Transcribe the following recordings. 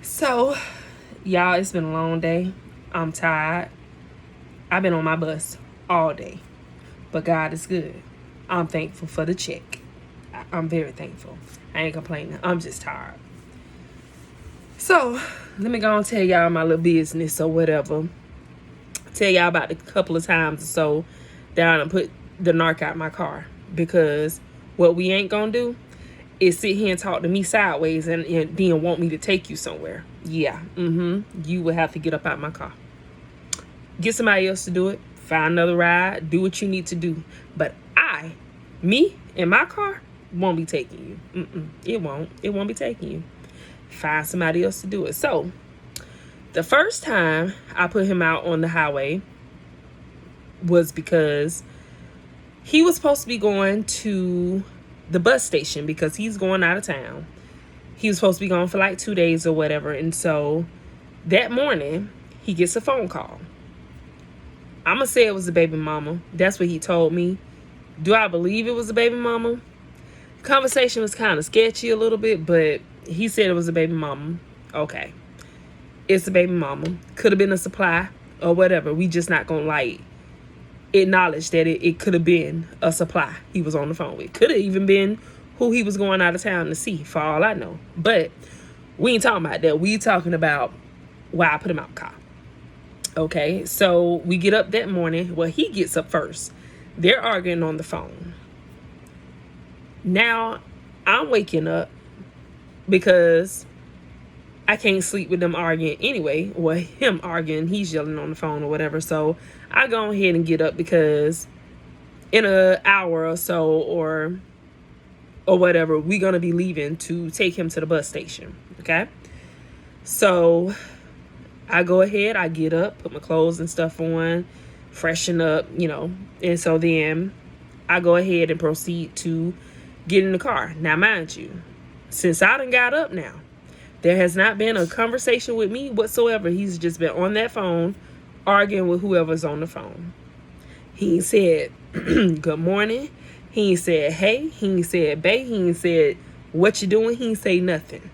So, y'all, it's been a long day. I'm tired. I've been on my bus all day. But God is good. I'm thankful for the check. I'm very thankful. I ain't complaining. I'm just tired. So, let me go and tell y'all my little business or whatever. Tell y'all about the couple of times or so that I done put the narc out my car. Because what we ain't gonna do is sit here and talk to me sideways and then want me to take you somewhere. Yeah, you will have to get up out my car. Get somebody else to do it. Find another ride. Do what you need to do. But me, in my car, won't be taking you. It won't. It won't be taking you. Find somebody else to do it. So, the first time I put him out on the highway was because he was supposed to be going to the bus station because he's going out of town. He was supposed to be gone for like 2 days or whatever. And so that morning, he gets a phone call. I'm going to say it was a baby mama. That's what he told me. Do I believe it was a baby mama? The conversation was kind of sketchy a little bit, but he said it was a baby mama. Okay. It's a baby mama. Could have been a supply or whatever. We just not going to acknowledge that it could have been a supply he was on the phone with. Could have even been who he was going out of town to see, for all I know. But we ain't talking about that. We talking about why I put him out the car. Okay, so we get up that morning. Well, he gets up first. They're arguing on the phone. Now, I'm waking up because I can't sleep with them arguing anyway. Well, him arguing, he's yelling on the phone or whatever. So I go ahead and get up because in an hour or so or whatever, we're going to be leaving to take him to the bus station. Okay, so I go ahead, I get up, put my clothes and stuff on, freshen up, and so then I go ahead and proceed to get in the car. Now, mind you, since I done got up now, there has not been a conversation with me whatsoever. He's just been on that phone arguing with whoever's on the phone. He ain't said good morning. He ain't said hey. He ain't said bae. He ain't said what you doing. He ain't say nothing.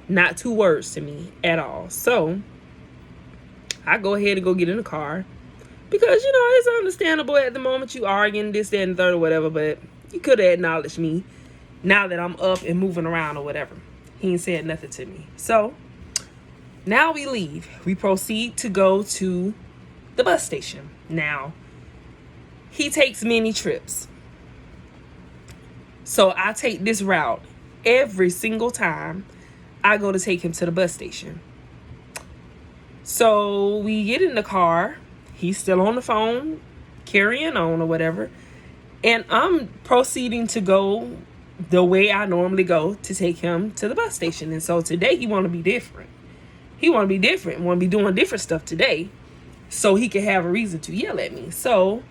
Not 2 words to me at all. So I go ahead and go get in the car because, it's understandable at the moment you arguing this, that, and the third or whatever, but you could have acknowledged me now that I'm up and moving around or whatever. He ain't said nothing to me. So now we leave. We proceed to go to the bus station. Now, he takes many trips. So I take this route every single time I go to take him to the bus station. So we get in the car. He's still on the phone, carrying on or whatever. And I'm proceeding to go the way I normally go to take him to the bus station. And so today he want to be different. He want to be different. Want to be doing different stuff today so he can have a reason to yell at me. So,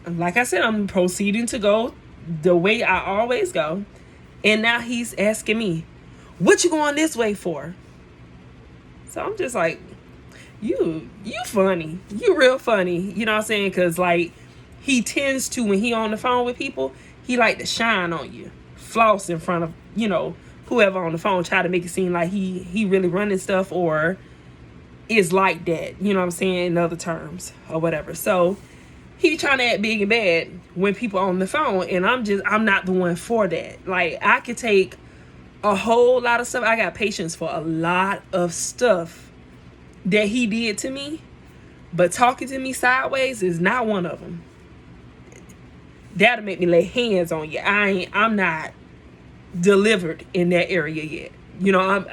like I said, I'm proceeding to go the way I always go. And now he's asking me, what you going this way for? So I'm just like, you funny. You real funny. You know what I'm saying? Because, he tends to, when he on the phone with people, he like to shine on you. Floss in front of, whoever on the phone. Try to make it seem like he really running stuff or is like that. You know what I'm saying? In other terms or whatever. So he trying to act big and bad when people on the phone. And I'm not the one for that. I could take a whole lot of stuff. I got patience for a lot of stuff that he did to me, but talking to me sideways is not one of them. That'll make me lay hands on you. I'm not delivered in that area yet.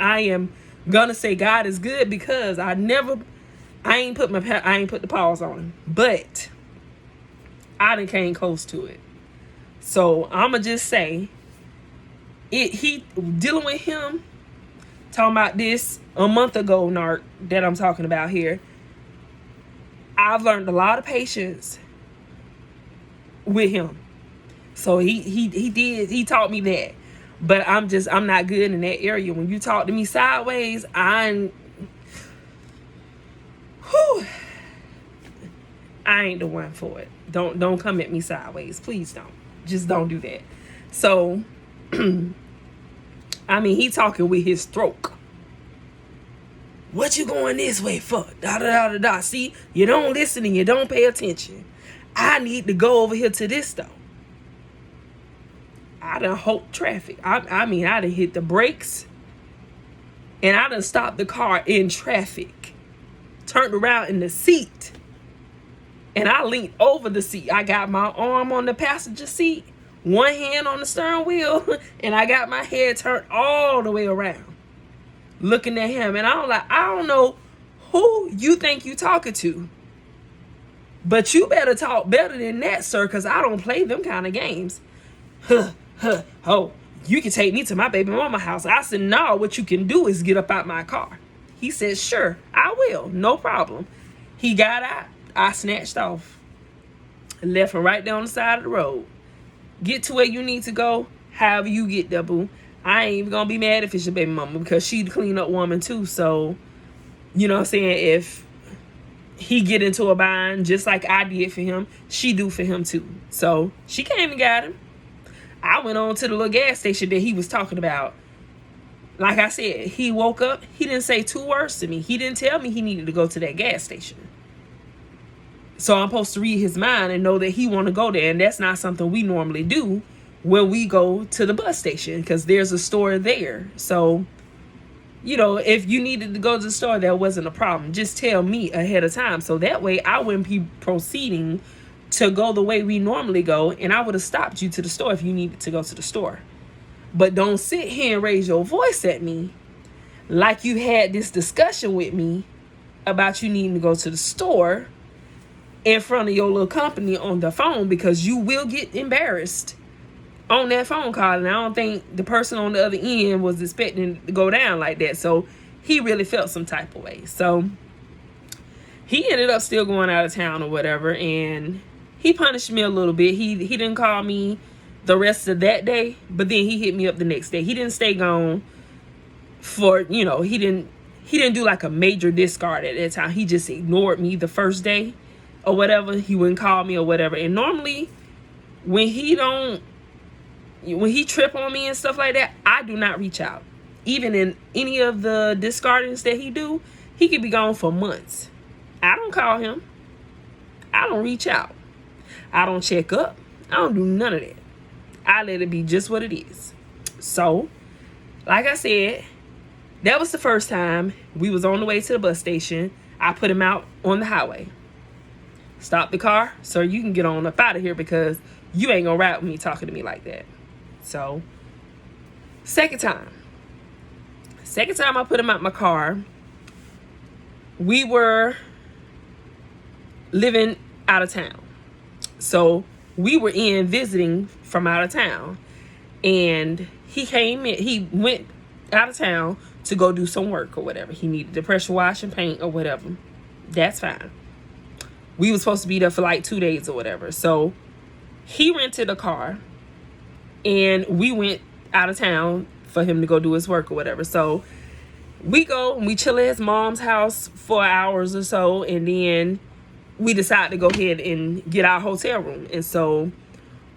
I am gonna say God is good because I ain't put the pause on him, but I done came close to it. So I'ma just say he dealing with him, talking about this a month ago, narc, that I'm talking about here. I've learned a lot of patience with him. So he taught me that. But I'm not good in that area. When you talk to me sideways, I ain't the one for it. Don't come at me sideways. Please don't. Just don't do that. So he talking with his throat. What you going this way for? Da da da da da. See, you don't listen and you don't pay attention. I need to go over here to this store. I done halt traffic. I mean, I done hit the brakes. And I done stopped the car in traffic. Turned around in the seat. And I leaned over the seat. I got my arm on the passenger seat. One hand on the steering wheel. And I got my head turned all the way around. Looking at him. And I'm like, I don't know who you think you talking to. But you better talk better than that, sir. Because I don't play them kind of games. Oh, you can take me to my baby mama house. I said, no, what you can do is get up out my car. He said, sure, I will. No problem. He got out. I snatched off. Left him right down the side of the road. Get to where you need to go. However you get there, boo. I ain't even going to be mad if it's your baby mama because she the clean up woman too. So, you know what I'm saying? If he get into a bind just like I did for him, she do for him too. So, she came and got him. I went on to the little gas station that he was talking about. Like I said, he woke up. He didn't say 2 words to me. He didn't tell me he needed to go to that gas station. So I'm supposed to read his mind and know that he want to go there. And that's not something we normally do when we go to the bus station because there's a store there. So, you know, if you needed to go to the store, that wasn't a problem. Just tell me ahead of time. So that way I wouldn't be proceeding to go the way we normally go, and I would have stopped you to the store if you needed to go to the store. But don't sit here and raise your voice at me like you had this discussion with me about you needing to go to the store in front of your little company on the phone, because you will get embarrassed on that phone call. And I don't think the person on the other end was expecting to go down like that. So he really felt some type of way. So he ended up still going out of town or whatever, and he punished me a little bit. He didn't call me the rest of that day, but then he hit me up the next day. He didn't stay gone for, you know, he didn't do like a major discard at that time. He just ignored me the first day or whatever. He wouldn't call me or whatever. And normally when he trip on me and stuff like that, I do not reach out. Even in any of the discardings that he do, he could be gone for months. I don't call him. I don't reach out. I don't check up. I don't do none of that. I let it be just what it is. So, like I said, that was the first time we was on the way to the bus station. I put him out on the highway. Stop the car. Sir, you can get on up out of here because you ain't gonna ride with me talking to me like that. So, second time I put him out my car, we were living out of town. So we were in visiting from out of town, and he went out of town to go do some work or whatever. He needed to pressure wash and paint or whatever. That's fine. We were supposed to be there for like 2 days or whatever. So he rented a car and we went out of town for him to go do his work or whatever. So we go and we chill at his mom's house for hours or so, and then we decide to go ahead and get our hotel room. And so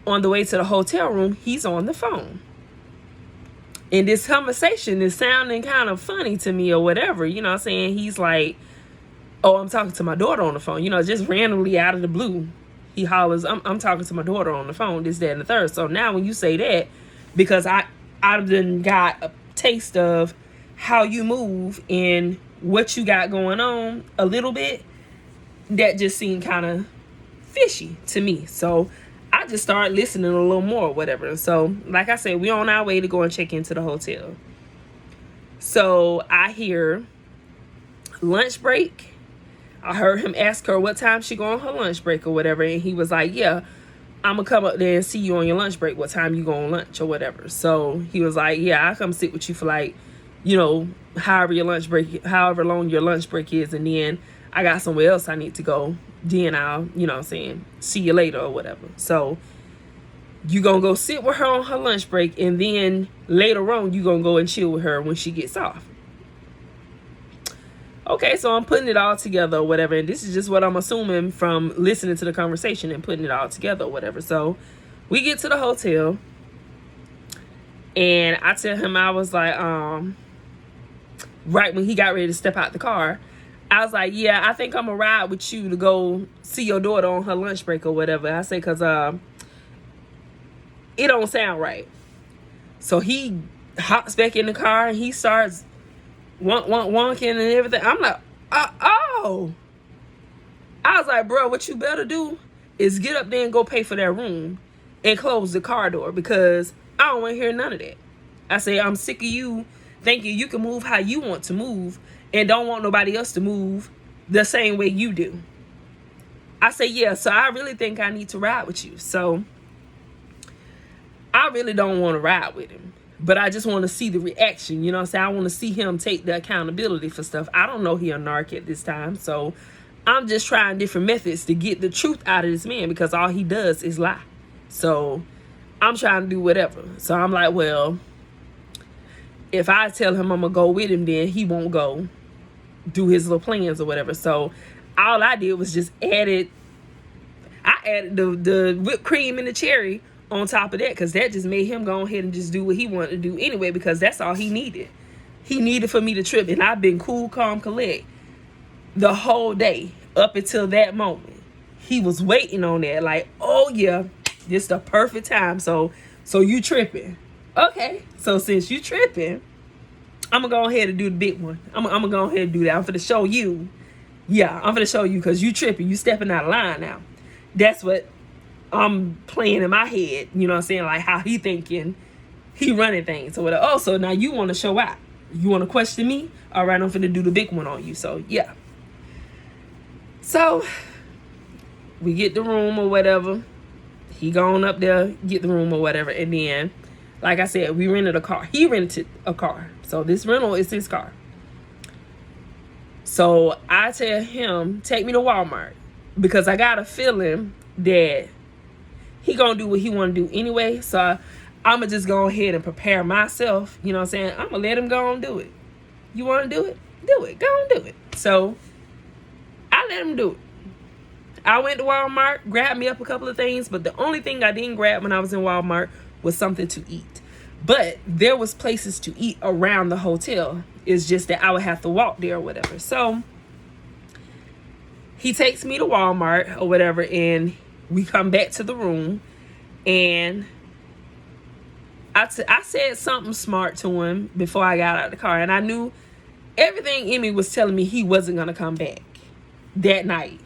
on the way to the hotel room, he's on the phone. And this conversation is sounding kind of funny to me or whatever. You know what I'm saying? He's like, oh, I'm talking to my daughter on the phone. You know, just randomly out of the blue, he hollers, I'm talking to my daughter on the phone, this, that, and the third. So now when you say that, because I've done got a taste of how you move and what you got going on a little bit, that just seemed kind of fishy to me. So I just started listening a little more or whatever. So like I said, we're on our way to go and check into the hotel. So I hear lunch break. I heard him ask her what time she go on her lunch break or whatever. And he was like, yeah, I'm going to come up there and see you on your lunch break. What time you go on lunch or whatever. So he was like, yeah, I'll come sit with you for like, you know, however long your lunch break is. And then I got somewhere else I need to go. Then I'll, you know what I'm saying, see you later or whatever. So you going to go sit with her on her lunch break, and then later on you going to go and chill with her when she gets off. Okay, so I'm putting it all together or whatever. And this is just what I'm assuming from listening to the conversation and putting it all together or whatever. So we get to the hotel, and I tell him, I was like, right when he got ready to step out the car, I was like, yeah, I think I'm gonna ride with you to go see your daughter on her lunch break or whatever. I say, cause it don't sound right. So he hops back in the car and he starts wonking and everything. I'm like, oh. I was like, bro, what you better do is get up there and go pay for that room and close the car door, because I don't want to hear none of that. I say, I'm sick of you thinking you can move how you want to move and don't want nobody else to move the same way you do. I say, yeah, so I really think I need to ride with you. So I really don't want to ride with him, but I just want to see the reaction. You know what I'm saying? I want to see him take the accountability for stuff. I don't know he a narc at this time, so I'm just trying different methods to get the truth out of this man, because all he does is lie. So I'm trying to do whatever. So I'm like, well, if I tell him I'm going to go with him, then he won't go do his little plans or whatever. So all I did was just added the whipped cream and the cherry on top of that, because that just made him go ahead and just do what he wanted to do anyway, because that's all he needed. He needed for me to trip, and I've been cool, calm, collect the whole day up until that moment. He was waiting on that, like, oh yeah, this the perfect time. So you tripping. Okay, so since you tripping, I'm gonna go ahead and do the big one. I'm gonna go ahead and do that. I'm gonna show you. Yeah, I'm gonna show you, because you tripping. You stepping out of line now. That's what I'm playing in my head. You know what I'm saying? Like how he thinking he running things or whatever. Oh, so now you want to show out. You want to question me? All right, I'm finna do the big one on you. So yeah. So we get the room or whatever. He gone up there, get the room or whatever. And then, like I said, we rented a car. He rented a car. So this rental is his car. So I tell him, take me to Walmart, because I got a feeling that he gonna do what he want to do anyway. So I'm gonna just go ahead and prepare myself. You know what I'm saying? I'm gonna let him go and do it. You want to do it? Do it. Go and do it. So I let him do it. I went to Walmart, grabbed me up a couple of things, but the only thing I didn't grab when I was in Walmart was something to eat. But there was places to eat around the hotel. It's just that I would have to walk there or whatever. So he takes me to Walmart or whatever, and we come back to the room, and I said something smart to him before I got out of the car, and I knew everything in me was telling me he wasn't going to come back that night.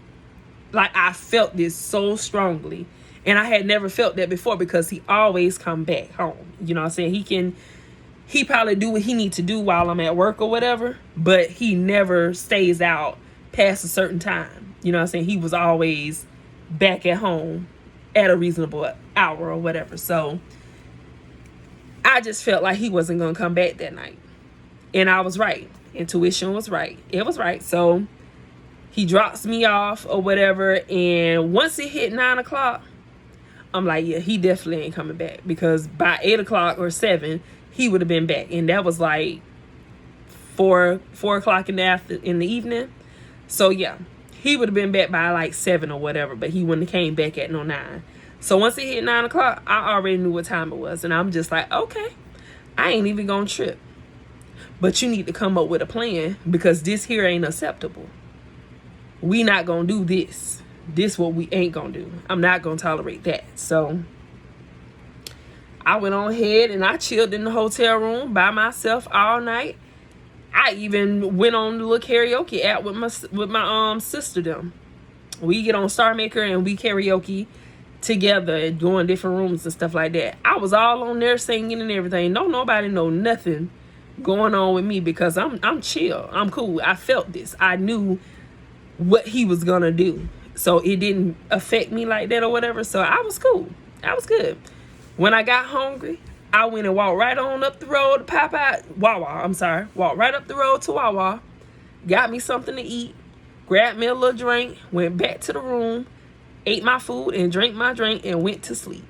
Like, I felt this so strongly, and I had never felt that before, because he always come back home. You know what I'm saying? He probably do what he need to do while I'm at work or whatever, but he never stays out past a certain time. You know what I'm saying? He was always back at home at a reasonable hour or whatever. So I just felt like he wasn't going to come back that night. And I was right. Intuition was right. It was right. So he drops me off or whatever. And once it hit 9 o'clock, I'm like, yeah, he definitely ain't coming back. Because by 8 o'clock or 7, he would have been back. And that was like 4 o'clock in the evening. So yeah, he would have been back by like 7 or whatever. But he wouldn't have came back at no 9. So once it hit 9 o'clock, I already knew what time it was. And I'm just like, okay, I ain't even gonna trip. But you need to come up with a plan, because this here ain't acceptable. We not gonna do this. This what we ain't gonna do. I'm not gonna tolerate that. So I went on ahead and I chilled in the hotel room by myself all night. I even went on the little karaoke app with my sister them. We get on Star Maker and we karaoke together and doing different rooms and stuff like that. I was all on there singing and everything. Don't nobody know nothing going on with me, because I'm chill. I'm cool. I felt this. I knew what he was gonna do, so it didn't affect me like that or whatever. So I was cool. I was good. When I got hungry, I went and walked right on up the road to walked right up the road to Wawa, got me something to eat, grabbed me a little drink, went back to the room, ate my food and drank my drink, and went to sleep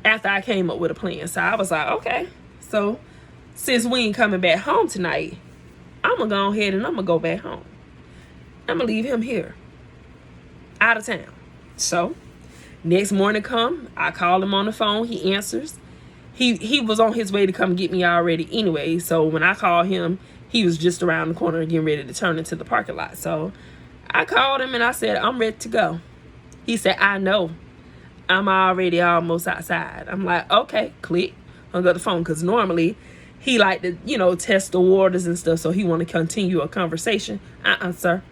after I came up with a plan. So I was like, okay, so since we ain't coming back home tonight, I'm gonna go ahead and I'm gonna go back home. I'm gonna leave him here out of town. So next morning come, I call him on the phone. He answers. he was on his way to come get me already anyway. So when I called him, he was just around the corner getting ready to turn into the parking lot. So I called him and I said, I'm ready to go. He said, I know. I'm already almost outside. I'm like, okay, click. Hung up the phone, because normally he like to, test the waters and stuff, so he want to continue a conversation. Sir.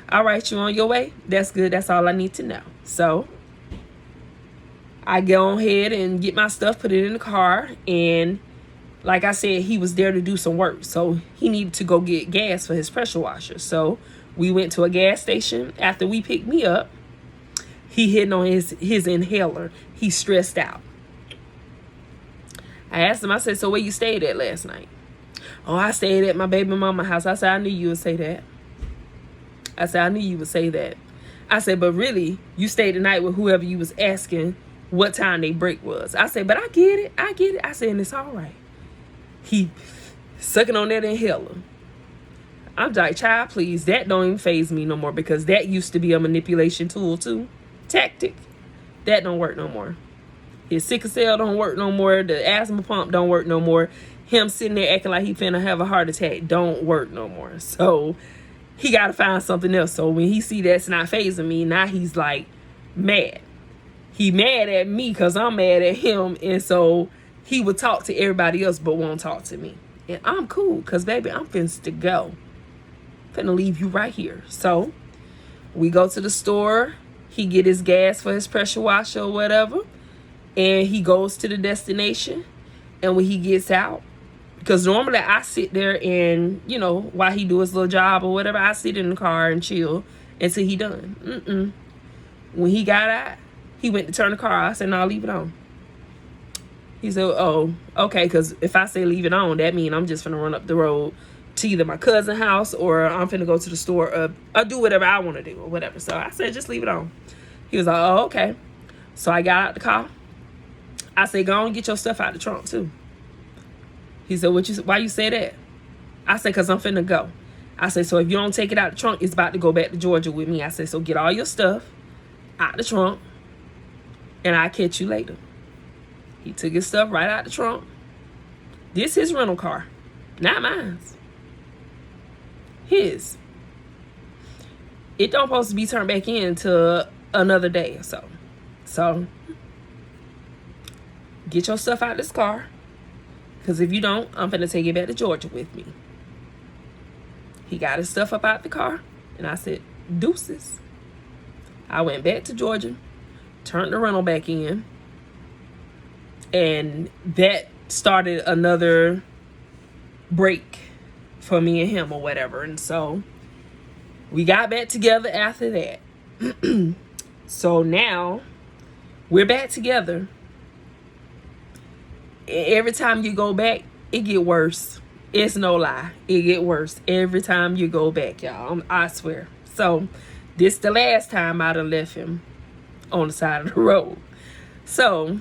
All right, you on your way? That's good. That's all I need to know. So I go on ahead and get my stuff, put it in the car, and like I said, he was there to do some work, so he needed to go get gas for his pressure washer. So we went to a gas station. After we picked me up, he hitting on his inhaler. He's stressed out. I asked him, I said, so where you stayed at last night? Oh, I stayed at my baby mama's house. I said, I knew you would say that. I said, but really, you stayed the night with whoever you was asking what time they break was. I said, but I get it. I said, and it's all right. He sucking on that inhaler. I'm like, child, please, that don't even faze me no more, because that used to be a manipulation tool too. Tactic. That don't work no more. His sickle cell don't work no more. The asthma pump don't work no more. Him sitting there acting like he finna have a heart attack don't work no more. So he got to find something else. So when he see that's not phasing me, now he's like mad. He mad at me because I'm mad at him. And so he would talk to everybody else but won't talk to me. And I'm cool, because, baby, I'm finna to go. Finna leave you right here. So we go to the store. He get his gas for his pressure washer or whatever. And he goes to the destination. And when he gets out, because normally I sit there and, while he do his little job or whatever, I sit in the car and chill until he done. When he got out, he went to turn the car on. I said, no, leave it on. He said, oh, okay, because if I say leave it on, that means I'm just finna run up the road to either my cousin's house or I'm finna go to the store or do whatever I want to do or whatever. So I said, just leave it on. He was like, oh, okay. So I got out the car. I said, go on and get your stuff out the trunk too. He said, why you say that? I said, because I'm finna go. I said, so if you don't take it out the trunk, it's about to go back to Georgia with me. I said, so get all your stuff out the trunk and I'll catch you later. He took his stuff right out the trunk. This his rental car, not mine. His. It don't supposed to be turned back in until another day or so. So get your stuff out this car, because if you don't, I'm finna take it back to Georgia with me. He got his stuff up out the car, and I said, deuces. I went back to Georgia, turned the rental back in, and that started another break for me and him or whatever. And so we got back together after that. So now we're back together. Every time you go back, it get worse. It's no lie. It get worse every time you go back, y'all. I swear. So this the last time I'd have left him on the side of the road. So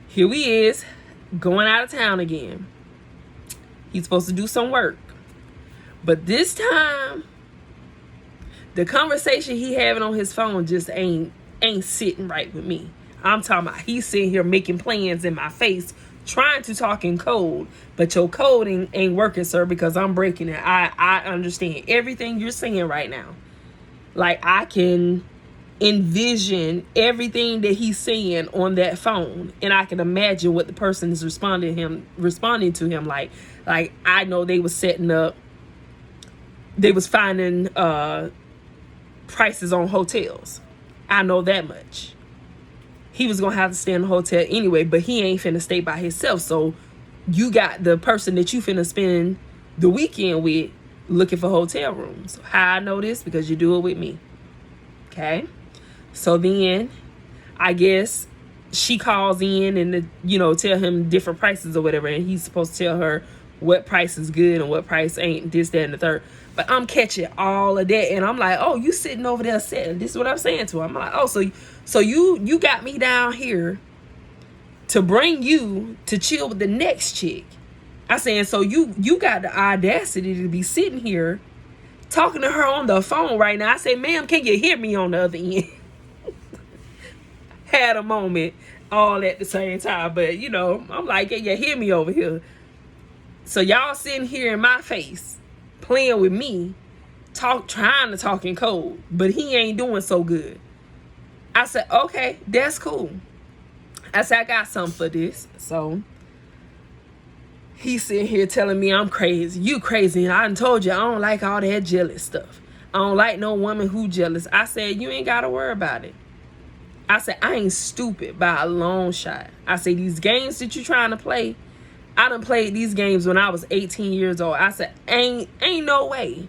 here he is, going out of town again. He's supposed to do some work. But this time, the conversation he having on his phone just ain't sitting right with me. I'm talking about he's sitting here making plans in my face, trying to talk in code, but your coding ain't working, sir, because I'm breaking it. I understand everything you're saying right now. Like, I can envision everything that he's saying on that phone, and I can imagine what the person is responding to him like I know they was setting up, they was finding prices on hotels. I know that much. He was gonna have to stay in the hotel anyway, but he ain't finna stay by himself. So you got the person that you finna spend the weekend with looking for hotel rooms. How I know this? Because you do it with me. Okay? So then I guess she calls in and, tell him different prices or whatever. And he's supposed to tell her what price is good and what price ain't, this, that, and the third. But I'm catching all of that. And I'm like, oh, you sitting over there sitting. This is what I'm saying to him. I'm like, oh, so you got me down here to bring you to chill with the next chick. I saying, so you got the audacity to be sitting here talking to her on the phone right now. I say, ma'am, can you hear me on the other end? Had a moment. all at the same time. But, you know, I'm like, yeah, hear me over here. So y'all sitting here in my face, playing with me, trying to talk in code, but he ain't doing so good. I said, okay, that's cool. I said, I got something for this. So he's sitting here telling me I'm crazy. You crazy. And I done told you I don't like all that jealous stuff. I don't like no woman who jealous. I said, you ain't got to worry about it. I said, I ain't stupid by a long shot. I said, these games that you trying to play, I done played these games when I was 18 years old. I said, ain't no way.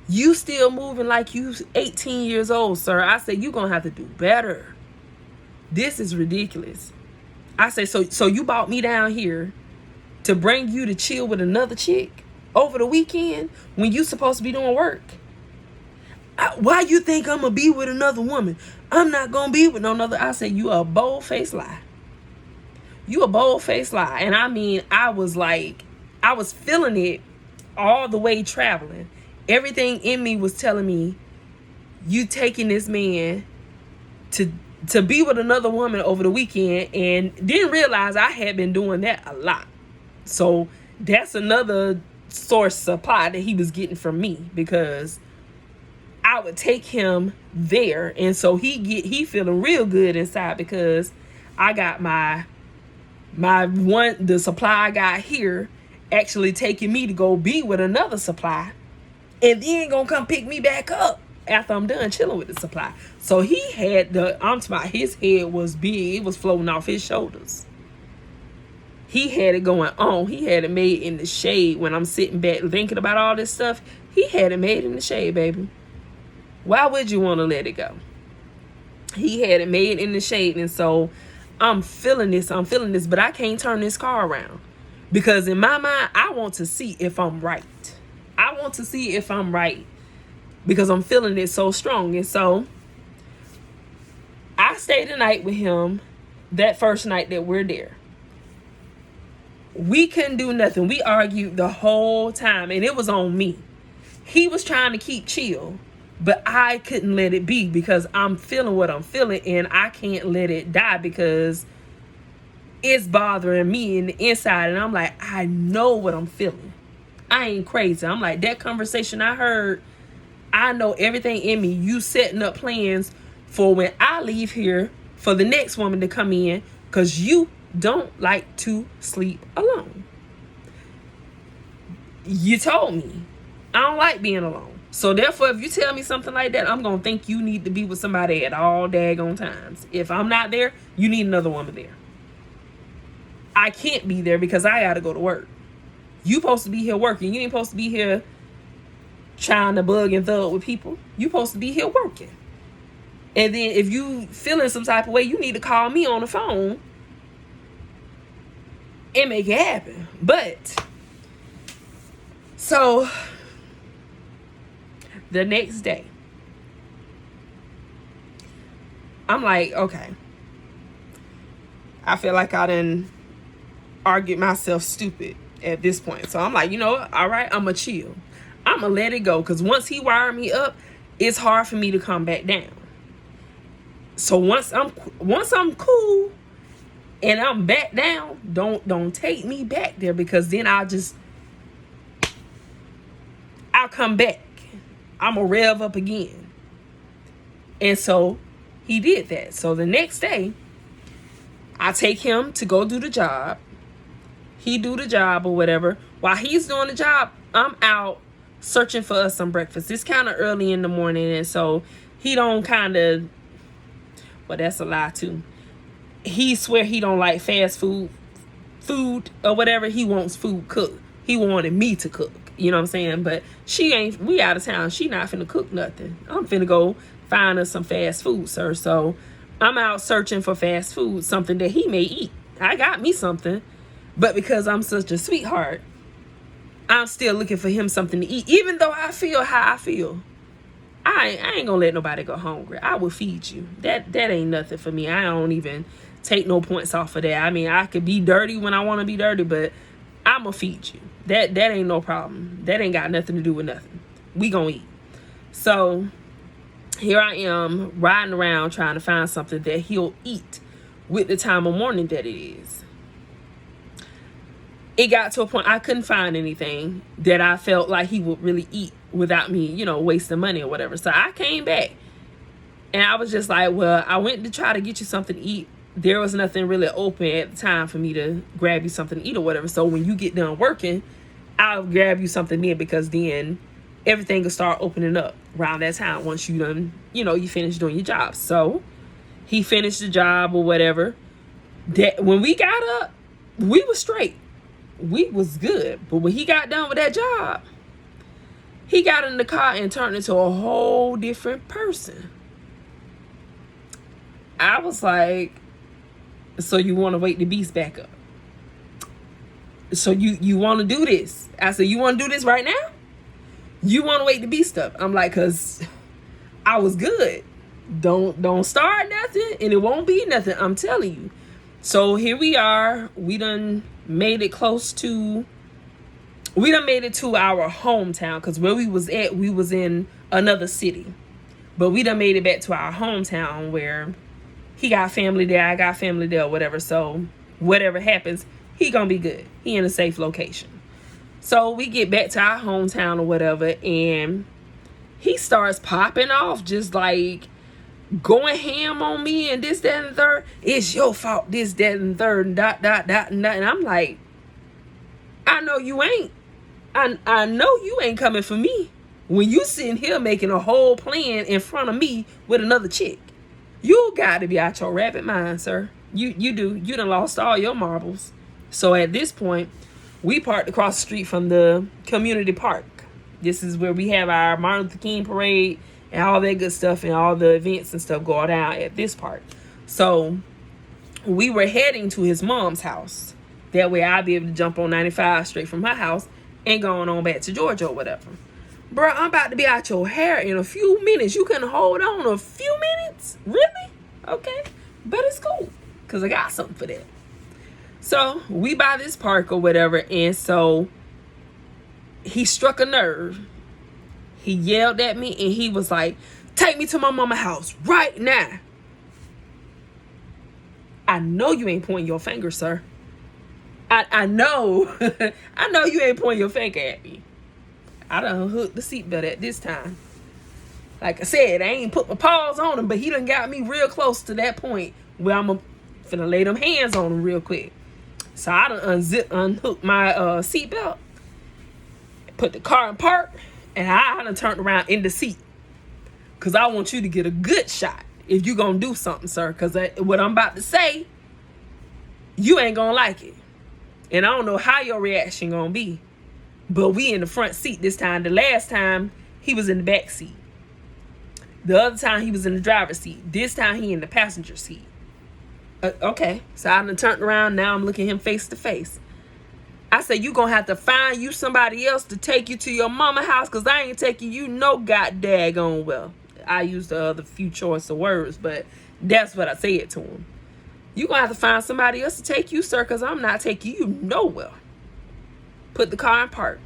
You still moving like you 18 years old, sir. I said, you gonna have to do better. This is ridiculous. I said, so you brought me down here to bring you to chill with another chick over the weekend when you supposed to be doing work? Why you think I'm gonna be with another woman? I'm not gonna be with no other. I said, you a bold-faced lie. You a bold-faced lie. And I mean, I was feeling it all the way traveling. Everything in me was telling me, you taking this man to be with another woman over the weekend, and didn't realize I had been doing that a lot. So that's another source supply that he was getting from me, because I would take him there, and so he feeling real good inside because I got the supply I got here actually taking me to go be with another supply, and then gonna come pick me back up after I'm done chilling with the supply. So he had I'm talking about, his head was big. It was floating off his shoulders. He had it going on. He had it made in the shade. When I'm sitting back thinking about all this stuff, he had it made in the shade, baby. Why would you want to let it go? He had it made in the shade. And so I'm feeling this, but I can't turn this car around, because in my mind, I want to see if I'm right. I want to see if I'm right, because I'm feeling it so strong. And so I stayed the night with him that first night that we're there. We couldn't do nothing. We argued the whole time, and it was on me. He was trying to keep chill, but I couldn't let it be, because I'm feeling what I'm feeling, and I can't let it die because it's bothering me in the inside. And I'm like, I know what I'm feeling. I ain't crazy. I'm like, that conversation I heard, I know everything in me. You setting up plans for when I leave here for the next woman to come in, because you don't like to sleep alone. You told me I don't like being alone. So therefore, if you tell me something like that, I'm going to think you need to be with somebody at all daggone times. If I'm not there, you need another woman there. I can't be there because I got to go to work. You supposed to be here working. You ain't supposed to be here trying to bug and thug with people. You supposed to be here working. And then if you feeling some type of way, you need to call me on the phone and make it happen. But so the next day, I'm like, okay, I feel like I done argued myself stupid at this point. So I'm like, you know what? All right, I'm going to chill. I'm going to let it go, because once he wired me up, it's hard for me to come back down. So once I'm cool and I'm back down, don't take me back there, because then I'll come back. I'm going to rev up again. And so he did that. So the next day, I take him to go do the job. He do the job or whatever. While he's doing the job, I'm out searching for us some breakfast. It's kind of early in the morning, and so he don't well, that's a lie too. He swear he don't like fast food or whatever. He wants food cooked. He wanted me to cook. You know what I'm saying? But we out of town. She not finna cook nothing. I'm finna go find us some fast food, sir. So I'm out searching for fast food, something that he may eat. I got me something, but because I'm such a sweetheart, I'm still looking for him something to eat. Even though I feel how I feel, I ain't gonna let nobody go hungry. I will feed you. That ain't nothing for me. I don't even take no points off of that. I mean, I could be dirty when I want to be dirty, but I'm gonna feed you. That ain't no problem. That ain't got nothing to do with nothing. We gonna eat. So here I am riding around trying to find something that he'll eat with the time of morning that it is. It got to a point I couldn't find anything that I felt like he would really eat without me, you know, wasting money or whatever. So I came back and I was just like, well, I went to try to get you something to eat. There was nothing really open at the time for me to grab you something to eat or whatever. So when you get done working, I'll grab you something then, because then everything will start opening up around that time once you done, you know, you finish doing your job. So he finished the job or whatever. That when we got up, we was straight. We was good. But when he got done with that job, he got in the car and turned into a whole different person. I was like, so you want to wake the beast back up? So you want to do this? I said, you want to do this right now? You want to wake the beast up? I'm like, cause I was good. Don't start nothing, and it won't be nothing. I'm telling you. So here we are. We done made it to our hometown, because where we was at, we was in another city. But we done made it back to our hometown where he got family there, I got family there, whatever. So whatever happens, he gonna be good. He in a safe location. So we get back to our hometown or whatever, and he starts popping off, just like going ham on me and this, that, and the third. It's your fault, this, that, and the third, and dot, dot, dot, and dot. And I'm like, I know you ain't. I know you ain't coming for me when you sitting here making a whole plan in front of me with another chick. You got to be out your rabbit mind, sir. You do. You done lost all your marbles. So at this point, we parked across the street from the community park. This is where we have our Martin Luther King parade and all that good stuff, and all the events and stuff go down at this park. So we were heading to his mom's house. That way I'd be able to jump on 95 straight from her house and going on back to Georgia or whatever. Bro, I'm about to be out your hair in a few minutes. You can hold on a few minutes? Really? Okay. But it's cool, because I got something for that. So we by this park or whatever, and so he struck a nerve. He yelled at me and he was like, take me to my mama's house right now. I know you ain't pointing your finger, sir. I know. I know you ain't pointing your finger at me. I done hooked the seatbelt at this time. Like I said, I ain't put my paws on him, but he done got me real close to that point where I'm finna lay them hands on him real quick. So I done unhooked my seatbelt, put the car in park, and I done turned around in the seat. Because I want you to get a good shot if you gonna do something, sir. Because what I'm about to say, you ain't gonna like it. And I don't know how your reaction gonna be. But we in the front seat this time. The last time, he was in the back seat. The other time, he was in the driver's seat. This time, he in the passenger seat. Okay. So I done turned around. Now I'm looking him face to face. I said, you gonna have to find you somebody else to take you to your mama house, because I ain't taking you no god daggone well. I used the other few choice of words, but that's what I said to him. You gonna have to find somebody else to take you, sir, because I'm not taking you nowhere. Put the car in park.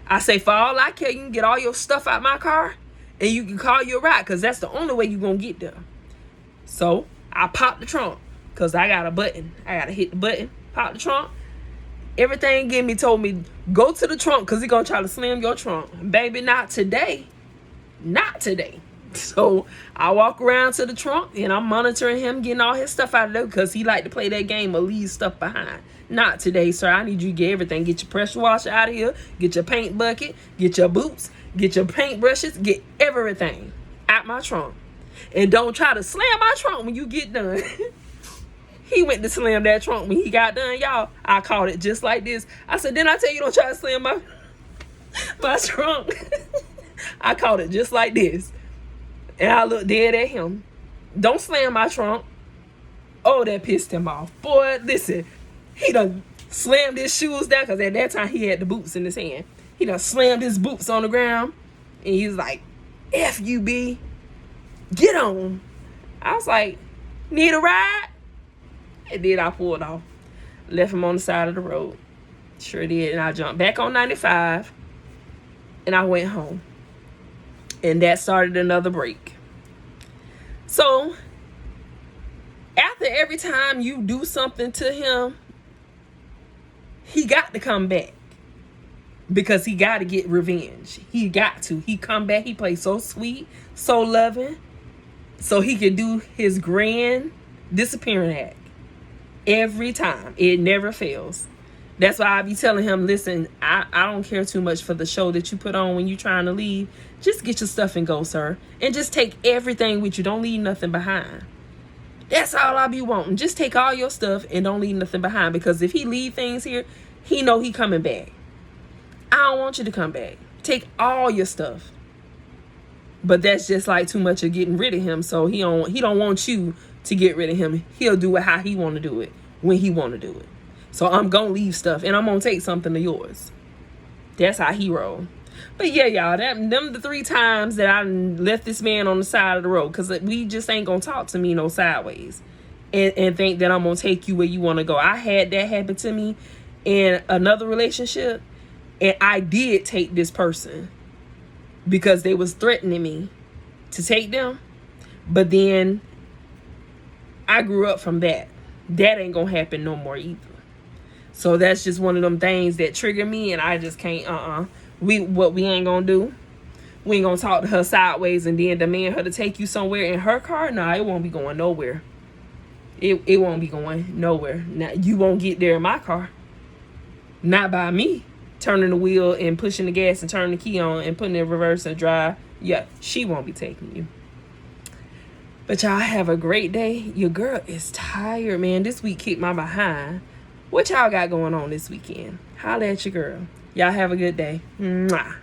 I say, for all I care, you can get all your stuff out my car and you can call your ride, because that's the only way you gonna get there. So I popped the trunk, because I got a button. I gotta hit the button, pop the trunk. Everything in me told me, go to the trunk, because he gonna try to slam your trunk. Baby, not today. Not today. So I walk around to the trunk and I'm monitoring him getting all his stuff out of there, because he like to play that game of leave stuff behind. Not today, sir. I need you to get everything. Get your pressure washer out of here. Get your paint bucket. Get your boots. Get your paint brushes. Get everything out my trunk. And don't try to slam my trunk when you get done. He went to slam that trunk when he got done, y'all. I caught it just like this. I said, didn't I tell you don't try to slam my trunk? I caught it just like this. And I looked dead at him. Don't slam my trunk. Oh, that pissed him off. Boy, listen. He done slammed his shoes down, because at that time he had the boots in his hand. He done slammed his boots on the ground. And he was like, F you, B. Get on. I was like, need a ride? And then I pulled off. Left him on the side of the road. Sure did. And I jumped back on 95. And I went home. And that started another break. So After every time you do something to him, he got to come back. Because he got to get revenge. He got to. He come back. He plays so sweet, so loving. So he can do his grand disappearing act. Every time. It never fails. That's why I be telling him, listen, I don't care too much for the show that you put on when you're trying to leave. Just get your stuff and go, sir. And just take everything with you. Don't leave nothing behind. That's all I be wanting. Just take all your stuff and don't leave nothing behind. Because if he leave things here, he know he coming back. I don't want you to come back. Take all your stuff. But that's just like too much of getting rid of him. So he don't want you to get rid of him. He'll do it how he want to do it, when he want to do it. So I'm going to leave stuff and I'm going to take something of yours. That's how he roll. But yeah, y'all, them the 3 times that I left this man on the side of the road. Because we just ain't going to talk to me no sideways. And think that I'm going to take you where you want to go. I had that happen to me in another relationship. And I did take this person because they was threatening me to take them. But then I grew up from that. That ain't going to happen no more either. So that's just one of them things that trigger me. And I just can't, What we ain't going to do. We ain't going to talk to her sideways and then demand her to take you somewhere in her car. Nah, it won't be going nowhere. It won't be going nowhere. Now, you won't get there in my car. Not by me. Turning the wheel and pushing the gas and turning the key on and putting it in reverse and drive. Yeah, she won't be taking you. But y'all have a great day. Your girl is tired, man. This week kicked my behind. What y'all got going on this weekend? Holla at your girl. Y'all have a good day. Mwah.